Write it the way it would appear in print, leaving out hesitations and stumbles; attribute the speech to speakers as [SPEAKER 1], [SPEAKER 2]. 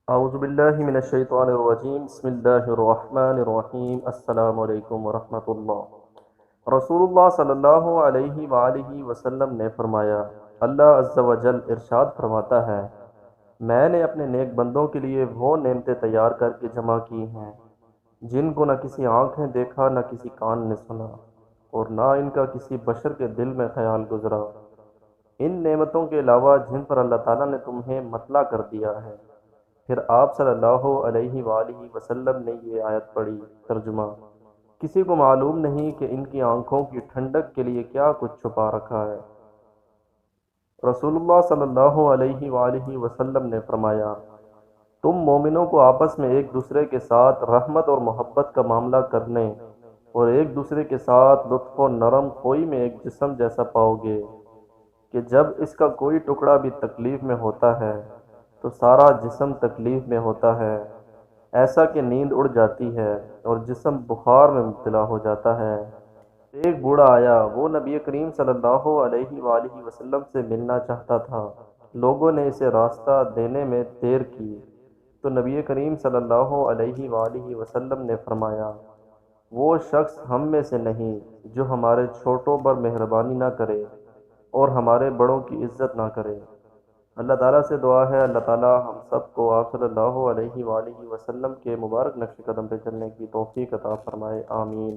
[SPEAKER 1] اعوذ باللہ من الشیطان الرجیم، بسم اللہ الرحمن الرحیم، السلام علیکم ورحمۃ اللہ۔ رسول اللہ صلی اللہ علیہ وآلہ وسلم نے فرمایا، اللہ عز و جل ارشاد فرماتا ہے، میں نے اپنے نیک بندوں کے لیے وہ نعمتیں تیار کر کے جمع کی ہیں جن کو نہ کسی آنکھ نے دیکھا، نہ کسی کان نے سنا، اور نہ ان کا کسی بشر کے دل میں خیال گزرا۔ ان نعمتوں کے علاوہ جن پر اللہ تعالیٰ نے تمہیں مطلع کر دیا ہے۔ پھر آپ صلی اللہ علیہ وآلہ وسلم نے یہ آیت پڑھی۔ ترجمہ: کسی کو معلوم نہیں کہ ان کی آنکھوں کی ٹھنڈک کے لیے کیا کچھ چھپا رکھا ہے۔ رسول اللہ صلی اللہ علیہ وآلہ وسلم نے فرمایا، تم مومنوں کو آپس میں ایک دوسرے کے ساتھ رحمت اور محبت کا معاملہ کرنے اور ایک دوسرے کے ساتھ لطف و نرم خوئی میں ایک جسم جیسا پاؤ گے کہ جب اس کا کوئی ٹکڑا بھی تکلیف میں ہوتا ہے تو سارا جسم تکلیف میں ہوتا ہے، ایسا کہ نیند اڑ جاتی ہے اور جسم بخار میں مبتلا ہو جاتا ہے۔ ایک بوڑھا آیا، وہ نبی کریم صلی اللہ علیہ وآلہ وسلم سے ملنا چاہتا تھا۔ لوگوں نے اسے راستہ دینے میں دیر کی تو نبی کریم صلی اللہ علیہ وآلہ وسلم نے فرمایا، وہ شخص ہم میں سے نہیں جو ہمارے چھوٹوں پر مہربانی نہ کرے اور ہمارے بڑوں کی عزت نہ کرے۔ اللہ تعالیٰ سے دعا ہے اللہ تعالیٰ ہم سب کو آپ صلی اللہ علیہ وآلہ وسلم کے مبارک نقش قدم پہ چلنے کی توفیق عطا فرمائے، آمین۔